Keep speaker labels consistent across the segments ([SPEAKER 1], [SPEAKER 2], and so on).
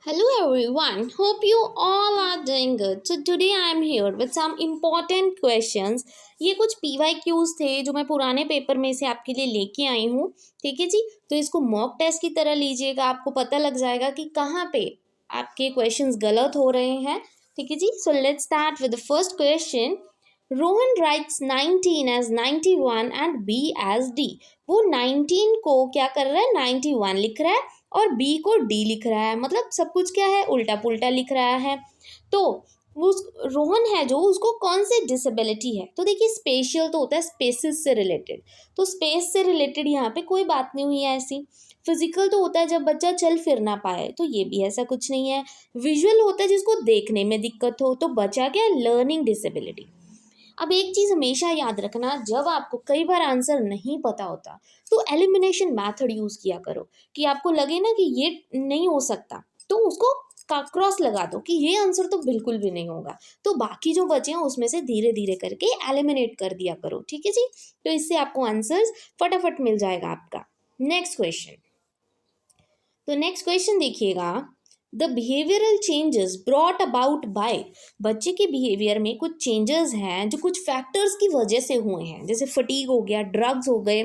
[SPEAKER 1] Hello everyone, hope you all are doing good. So today I am here with some important questions. ये कुछ PYQs थे जो मैं पुराने पेपर में से आपके लिए लेके आई हूँ, ठीक है जी। तो इसको मॉक टेस्ट की तरह लीजिएगा, आपको पता लग जाएगा कि कहाँ पे आपके क्वेश्चंस गलत हो रहे हैं, ठीक है जी। So let's start with the first question. Rohan writes 19 as 91 and B as D. वो 19 को क्या कर रहा है, 91 लिख रहा है और बी को डी लिख रहा है, मतलब सब कुछ क्या है, उल्टा पुल्टा लिख रहा है। तो उस रोहन है जो, उसको कौन से डिसेबिलिटी है, तो देखिए स्पेशल तो होता है स्पेसिस से रिलेटेड, तो स्पेस से रिलेटेड यहाँ पे कोई बात नहीं हुई है ऐसी। फिजिकल तो होता है जब बच्चा चल फिर ना पाए, तो ये भी ऐसा कुछ नहीं है। विजुअल होता है जिसको देखने में दिक्कत हो, तो बचा क्या, लर्निंग डिसेबिलिटी। अब एक चीज़ हमेशा याद रखना, जब आपको कई बार आंसर नहीं पता होता तो एलिमिनेशन मेथड यूज़ किया करो, कि आपको लगे ना कि ये नहीं हो सकता तो उसको क्रॉस लगा दो कि ये आंसर तो बिल्कुल भी नहीं होगा, तो बाकी जो बचे हैं उसमें से धीरे धीरे करके एलिमिनेट कर दिया करो, ठीक है जी। तो इससे आपको आंसर्स फटाफट मिल जाएगा आपका। नेक्स्ट क्वेश्चन, तो नेक्स्ट क्वेश्चन देखिएगा। The behavioural changes brought about by, बच्चे के बिहेवियर में कुछ चेंजेस हैं जो कुछ फैक्टर्स की वजह से हुए हैं, जैसे फटीग हो गया, ड्रग्स हो गए,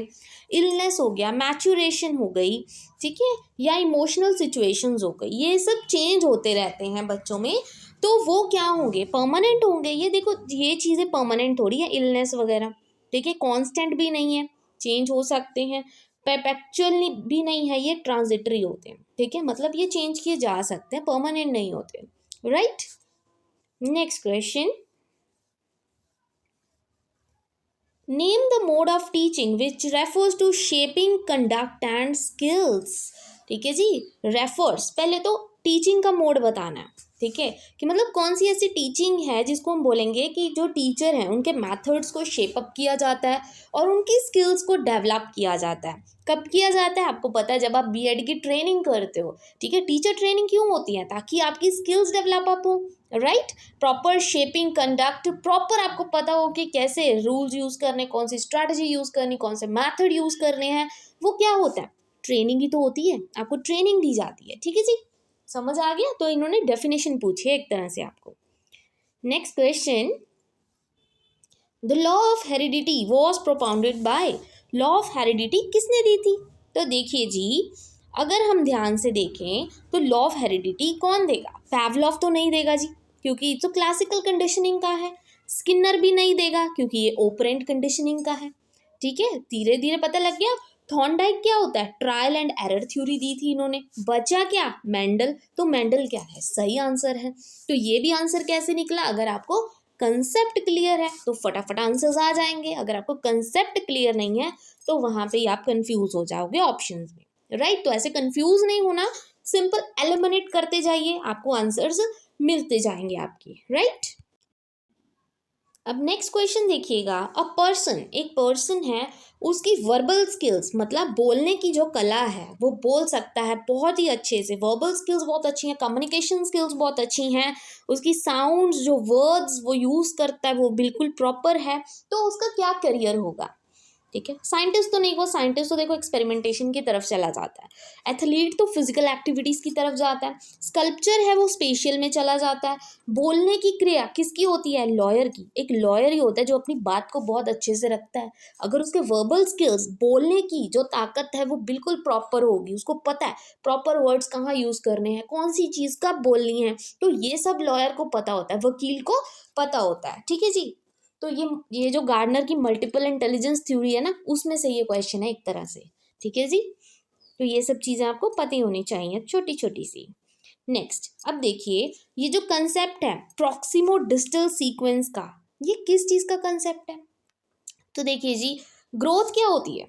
[SPEAKER 1] इलनेस हो गया, मैचुरेशन हो गई, ठीक है, या इमोशनल सिचुएशंस हो गई। ये सब चेंज होते रहते हैं बच्चों में, तो वो क्या होंगे, परमानेंट होंगे। ये देखो, ये चीज़ें परमानेंट थोड़ी है, इलनेस वगैरह, ठीक है, कांस्टेंट भी नहीं है, चेंज हो सकते हैं। परपेचुअल भी नहीं है, ये ट्रांजिटरी होते हैं, ठीक है, मतलब ये चेंज किए जा सकते हैं, परमानेंट नहीं होते, right. Next question, name the mode of teaching which refers to shaping conduct and skills. ठीक है जी, रेफर्स, पहले तो टीचिंग का मोड बताना है, ठीक है, कि मतलब कौन सी ऐसी टीचिंग है जिसको हम बोलेंगे कि जो टीचर हैं उनके मेथड्स को शेप अप किया जाता है और उनकी स्किल्स को डेवलप किया जाता है। कब किया जाता है आपको पता है, जब आप बीएड की ट्रेनिंग करते हो, ठीक है। टीचर ट्रेनिंग क्यों होती है, ताकि आपकी स्किल्स डेवलप अप हो, right. Proper shaping conduct, proper आपको पता हो कि कैसे रूल्स यूज़ करने, कौन सी स्ट्रैटेजी यूज़ करनी, कौन से मैथड यूज़ करने हैं, वो क्या होता है, ट्रेनिंग ही तो होती है, आपको ट्रेनिंग दी जाती है, ठीक है जी। समझ आ गया, तो इन्होंने डेफिनेशन पूछी है एक तरह से आपको। Next question, the law of heredity was propounded bye, law of heredity किसने दी थी, तो देखिए जी, अगर हम ध्यान से देखें तो लॉ ऑफ हेरिडिटी कौन देगा, पैवलॉफ तो नहीं देगा जी, क्योंकि तो क्लासिकल कंडीशनिंग का है। स्किनर भी नहीं देगा क्योंकि ये ओपरेंट कंडीशनिंग का है, ठीक है। धीरे धीरे पता लग गया। थॉर्नडाइक क्या होता है, ट्रायल एंड एरर थ्योरी दी थी इन्होंने। बचा क्या, मेंडल, तो मेंडल क्या है, सही आंसर है। तो ये भी आंसर कैसे निकला, अगर आपको कंसेप्ट क्लियर है तो फटाफट आंसर्स आ जाएंगे, अगर आपको कंसेप्ट क्लियर नहीं है तो वहां पे आप कंफ्यूज हो जाओगे ऑप्शंस में, राइट। तो ऐसे कंफ्यूज नहीं होना, सिंपल एलिमिनेट करते जाइए, आपको आंसर्स मिलते जाएंगे आपके, राइट। अब नेक्स्ट क्वेश्चन देखिएगा। अ पर्सन, एक पर्सन है, उसकी वर्बल स्किल्स, मतलब बोलने की जो कला है, वो बोल सकता है बहुत ही अच्छे से, वर्बल स्किल्स बहुत अच्छी हैं, कम्युनिकेशन स्किल्स बहुत अच्छी हैं, उसकी साउंड्स, जो वर्ड्स वो यूज़ करता है वो बिल्कुल प्रॉपर है, तो उसका क्या करियर होगा, ठीक है। साइंटिस्ट तो नहीं, वो साइंटिस्ट तो देखो एक्सपेरिमेंटेशन की तरफ चला जाता है। एथलीट तो फिजिकल एक्टिविटीज़ की तरफ जाता है। स्कल्पचर है वो स्पेशल में चला जाता है। बोलने की क्रिया किसकी होती है, लॉयर की। एक लॉयर ही होता है जो अपनी बात को बहुत अच्छे से रखता है। अगर उसके वर्बल स्किल्स, बोलने की जो ताकत है वो बिल्कुल प्रॉपर होगी, उसको पता है प्रॉपर वर्ड्स कहाँ यूज़ करने हैं, कौन सी चीज़ कब बोलनी है, तो ये सब लॉयर को पता होता है, वकील को पता होता है, ठीक है जी। तो ये जो गार्डनर की मल्टीपल इंटेलिजेंस थ्योरी है ना, उसमें से ये क्वेश्चन है एक तरह से, ठीक है जी। तो ये सब चीज़ें आपको पता ही होनी चाहिए, छोटी छोटी सी। नेक्स्ट, अब देखिए, ये जो कंसेप्ट है प्रॉक्सिमो डिस्टल सीक्वेंस का, ये किस चीज़ का कंसेप्ट है, तो देखिए जी, ग्रोथ क्या होती है,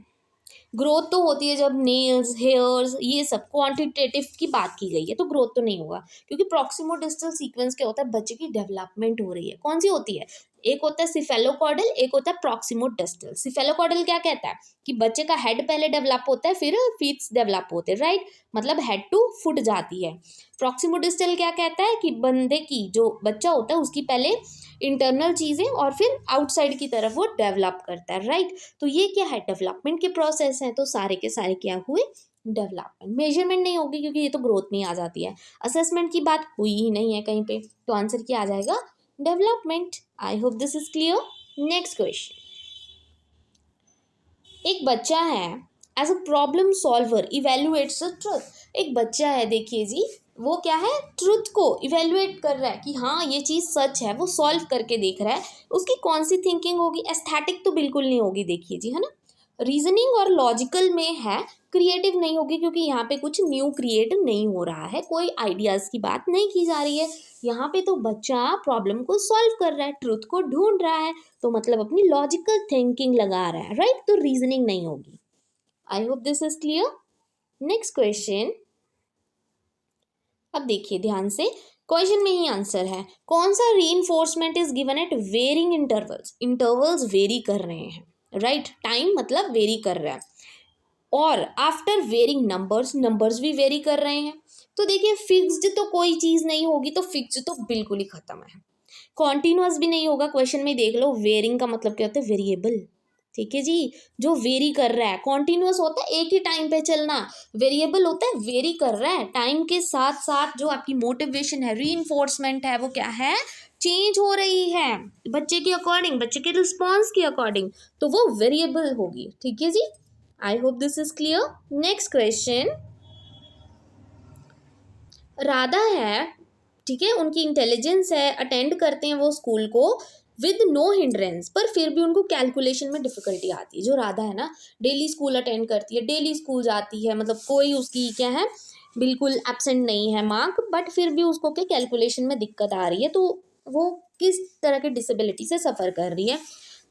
[SPEAKER 1] ग्रोथ तो होती है जब नेल्स, हेयर्स, ये सब क्वांटिटेटिव की बात की गई है, तो ग्रोथ तो नहीं होगा, क्योंकि प्रॉक्सिमो डिस्टल सीक्वेंस क्या होता है, बच्चे की डेवलपमेंट हो रही है, कौन सी होती है, एक होता है सिफेलोकॉर्डल, एक होता है प्रॉक्सिमो डिस्टल। सिफेलोकॉर्डल क्या कहता है कि बच्चे का हेड पहले डेवलप होता है, फिर फीट्स डेवलप होते हैं, राइट, मतलब हेड टू फुट जाती है। प्रॉक्सिमो डिस्टल क्या कहता है कि बंदे की, जो बच्चा होता है उसकी पहले इंटरनल चीज़ें और फिर आउटसाइड की तरफ वो डेवलप करता है, राइट। तो ये क्या है, डेवलपमेंट के प्रोसेस हैं, तो सारे के सारे क्या हुए, डेवलपमेंट। मेजरमेंट नहीं होगी क्योंकि ये तो ग्रोथ में आ जाती है, असेसमेंट की बात हुई ही नहीं है कहीं पे, तो आंसर क्या आ जाएगा, development. I hope this is clear. Next question, एक बच्चा है as a problem solver evaluates the truth. एक बच्चा है, देखिए जी, वो क्या है, ट्रुथ को इवेल्युएट कर रहा है कि हाँ ये चीज़ सच है, वो सॉल्व करके देख रहा है। उसकी कौन सी थिंकिंग होगी, एस्थेटिक तो बिल्कुल नहीं होगी, देखिए जी, है ना। रीजनिंग और लॉजिकल में है, क्रिएटिव नहीं होगी क्योंकि यहाँ पे कुछ न्यू क्रिएट नहीं हो रहा है, कोई आइडियाज़ की बात नहीं की जा रही है। यहाँ पे तो बच्चा प्रॉब्लम को सॉल्व कर रहा है, ट्रुथ को ढूंढ रहा है, तो मतलब अपनी लॉजिकल थिंकिंग लगा रहा है, राइट। तो रीजनिंग नहीं होगी। आई hope this is clear. Next question, अब देखिए ध्यान से, क्वेश्चन में ही आंसर है, कौन सा reinforcement is given at varying intervals. Intervals vary कर रहे हैं, राइट, टाइम मतलब वेरी कर रहा है, और आफ्टर वेरिंग नंबर्स, नंबर्स भी वेरी कर रहे हैं। तो देखिए फिक्स्ड तो कोई चीज़ नहीं होगी, तो फिक्स्ड तो बिल्कुल ही खत्म है। कॉन्टिन्यूस भी नहीं होगा, क्वेश्चन में देख लो, वेरिंग का मतलब क्या होता है, वेरिएबल, ठीक है जी, जो वेरी कर रहा है। कॉन्टिन्यूस होता है एक ही टाइम पे चलना, वेरिएबल होता है वेरी कर रहा है टाइम के साथ साथ। जो आपकी मोटिवेशन है, रीइंफोर्समेंट है, वो क्या है, चेंज हो रही है बच्चे के अकॉर्डिंग, बच्चे के रिस्पॉन्स के अकॉर्डिंग, तो वो वेरिएबल होगी, ठीक है जी। I hope this is clear. Next question, Radha है, ठीक है, उनकी इंटेलिजेंस है, अटेंड करते हैं वो स्कूल को विद नो हिंड्रेंस, पर फिर भी उनको कैलकुलेशन में डिफिकल्टी आती है। जो राधा है ना, डेली स्कूल अटेंड करती है, डेली स्कूल जाती है, मतलब कोई उसकी क्या है, बिल्कुल एब्सेंट नहीं है मार्क, बट फिर भी उसको क्या कैलकुलेशन में दिक्कत आ रही है, तो वो किस तरह की डिसेबिलिटी से सफ़र कर रही है,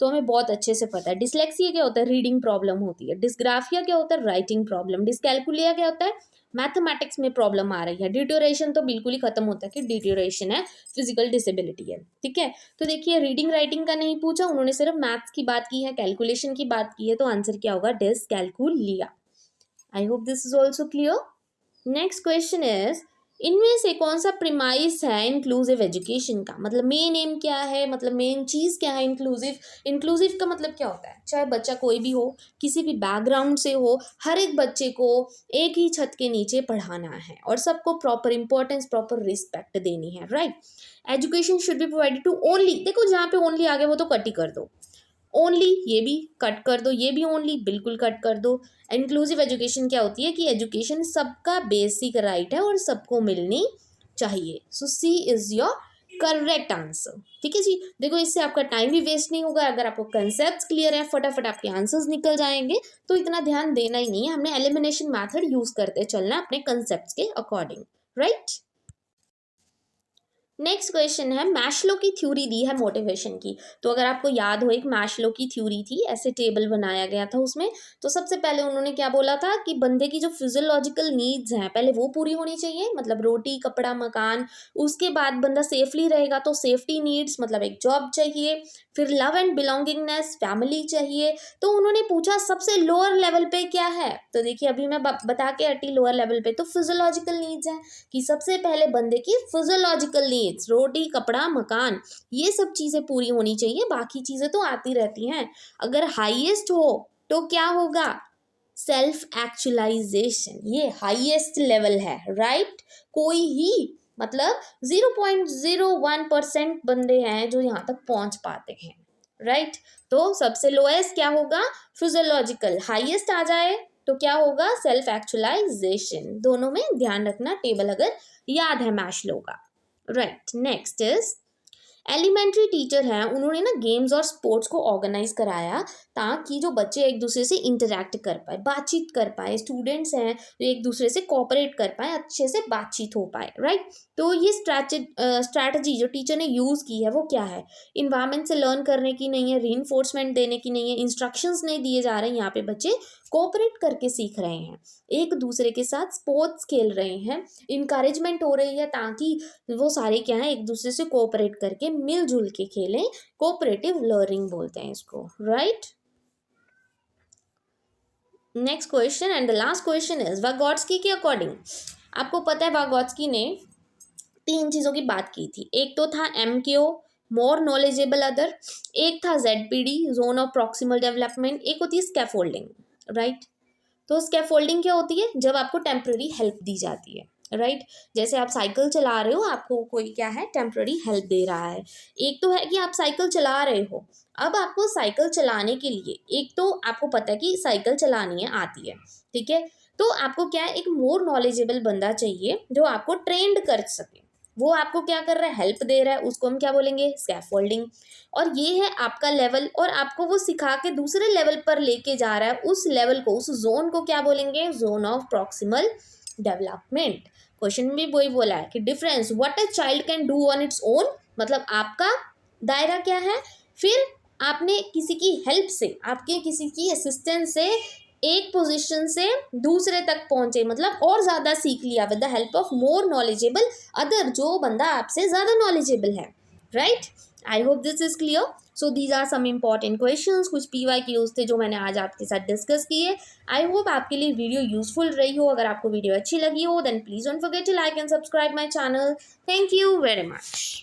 [SPEAKER 1] तो हमें बहुत अच्छे से पता है। डिसलेक्सिया क्या होता है, रीडिंग प्रॉब्लम होती है। डिस्ग्राफिया क्या होता है, राइटिंग प्रॉब्लम। डिसकैलकुलिया क्या होता है, मैथमेटिक्स में प्रॉब्लम आ रही है। डिट्यूरेशन तो बिल्कुल ही खत्म होता है कि डिट्यूरेशन है, फिजिकल डिसेबिलिटी है, ठीक है। तो देखिए रीडिंग राइटिंग का नहीं पूछा उन्होंने, सिर्फ मैथ्स की बात की है, कैलकुलेशन की बात की है, तो आंसर क्या होगा, dyscalculia. I hope this is also clear. Next question is, इनमें से कौन सा प्रीमाइस है इंक्लूसिव एजुकेशन का, मतलब मेन एम क्या है, मतलब मेन चीज़ क्या है इंक्लूसिव। इंक्लूसिव का मतलब क्या होता है, चाहे बच्चा कोई भी हो, किसी भी बैकग्राउंड से हो, हर एक बच्चे को एक ही छत के नीचे पढ़ाना है और सबको प्रॉपर इंपॉर्टेंस, प्रॉपर रिस्पेक्ट देनी है, right. Education should be provided to only, देखो जहाँ पे ओनली आ गया वो तो कट ही कर दो, ओनली ये भी कट कर दो, ये भी ओनली बिल्कुल कट कर दो। इंक्लूसिव एजुकेशन क्या होती है कि एजुकेशन सबका बेसिक राइट है और सबको मिलनी चाहिए। सो सी इज योर करेक्ट आंसर, ठीक है जी। देखो इससे आपका टाइम भी वेस्ट नहीं होगा, अगर आपको कंसेप्ट क्लियर है, फटाफट आपके आंसर्स निकल जाएंगे, तो इतना ध्यान देना ही नहीं है, हमने एलिमिनेशन मैथड यूज करते चलना अपने कंसेप्ट के अकॉर्डिंग, राइट। नेक्स्ट क्वेश्चन है, मैश्लो की थ्योरी दी है मोटिवेशन की। तो अगर आपको याद हो, एक मैश्लो की थ्योरी थी, ऐसे टेबल बनाया गया था उसमें। तो सबसे पहले उन्होंने क्या बोला था कि बंदे की जो फिजियोलॉजिकल नीड्स हैं पहले वो पूरी होनी चाहिए, मतलब रोटी कपड़ा मकान। उसके बाद बंदा सेफली रहेगा तो सेफ्टी नीड्स, मतलब एक जॉब चाहिए। फिर लव एंड बिलोंगिंगनेस, फैमिली चाहिए। तो उन्होंने पूछा सबसे लोअर लेवल पे क्या है, तो देखिए अभी मैं बता के हटी, लोअर लेवल पे तो फिजियोलॉजिकल नीड्स है, कि सबसे पहले बंदे की फिजियोलॉजिकल नीड्स, रोटी कपड़ा मकान, ये सब चीज़ें पूरी होनी चाहिए, बाकी चीज़ें तो आती रहती हैं। अगर हाईएस्ट हो तो क्या होगा, सेल्फ एक्चुअलाइजेशन, ये हाईएस्ट लेवल है, राइट। कोई ही मतलब 0.01% बंदे हैं जो यहाँ तक पहुँच पाते हैं, राइट। तो सबसे लोएस्ट क्या होगा, फिजियोलॉजिकल, हाईएस्ट आ जाए तो क्या होगा, सेल्फ एक्चुअलाइजेशन। दोनों में ध्यान रखना, टेबल अगर याद है मैश्लो का, right. Next is, elementary teacher हैं, उन्होंने ना गेम्स और स्पोर्ट्स को ऑर्गेनाइज कराया ताकि जो बच्चे एक दूसरे से इंटरेक्ट कर पाए, बातचीत कर पाए, स्टूडेंट्स हैं जो एक दूसरे से कोऑपरेट कर पाए, अच्छे से बातचीत हो पाए, राइट। तो ये स्ट्रैटेजी जो टीचर ने यूज़ की है वो क्या है, इन्वायरमेंट से लर्न करने की नहीं है, रीइंफोर्समेंट देने की नहीं है, इंस्ट्रक्शंस नहीं दिए जा रहे हैं, यहाँ पे बच्चे कोऑपरेट करके सीख रहे हैं, एक दूसरे के साथ स्पोर्ट्स खेल रहे हैं, इंकरेजमेंट हो रही है ताकि वो सारे क्या है एक दूसरे से कोऑपरेट करके मिलजुल के खेलें, कोऑपरेटिव लर्निंग बोलते हैं इसको, right. Next question and the last question is, Vygotsky के अकॉर्डिंग, आपको पता है वागोट्स्की ने 3 चीज़ों की बात की थी, एक तो था MKO, मोर नॉलेजेबल अदर, एक था ZPD, zone of proximal development, एक होती है स्कैफोल्डिंग, राइट। तो स्कैफोल्डिंग क्या होती है? जब आपको टेम्पररी हेल्प दी जाती है, राइट। जैसे आप साइकिल चला रहे हो, आपको कोई क्या है, टेम्पररी हेल्प दे रहा है। एक तो है कि आप साइकिल चला रहे हो, अब आपको साइकिल चलाने के लिए एक तो आपको पता है कि साइकिल चलानी है, आती है, ठीक है। तो आपको क्या है, एक मोर नॉलेजेबल बंदा चाहिए जो आपको ट्रेंड कर सके। वो आपको क्या कर रहा है, हेल्प दे रहा है, उसको हम क्या बोलेंगे, स्कैफोल्डिंग। और ये है आपका लेवल, और आपको वो सिखा के दूसरे लेवल पर लेके जा रहा है। उस लेवल को, उस जोन को क्या बोलेंगे, zone of proximal development. Question में वही बोला है कि difference what a child can do on its own, मतलब आपका दायरा क्या है, फिर आपने किसी की हेल्प से, आपके किसी की असिस्टेंस से एक पोजीशन से दूसरे तक पहुंचे, मतलब और ज़्यादा सीख लिया with the help of more knowledgeable other, जो बंदा आपसे ज़्यादा नॉलेजेबल है, right. I hope this is clear. So these are some important questions, कुछ PYQs थे जो मैंने आज आपके साथ डिस्कस किए। आई होप आपके लिए वीडियो यूजफुल रही हो। अगर आपको वीडियो अच्छी लगी हो then please don't forget to like and subscribe my channel. Thank you very much.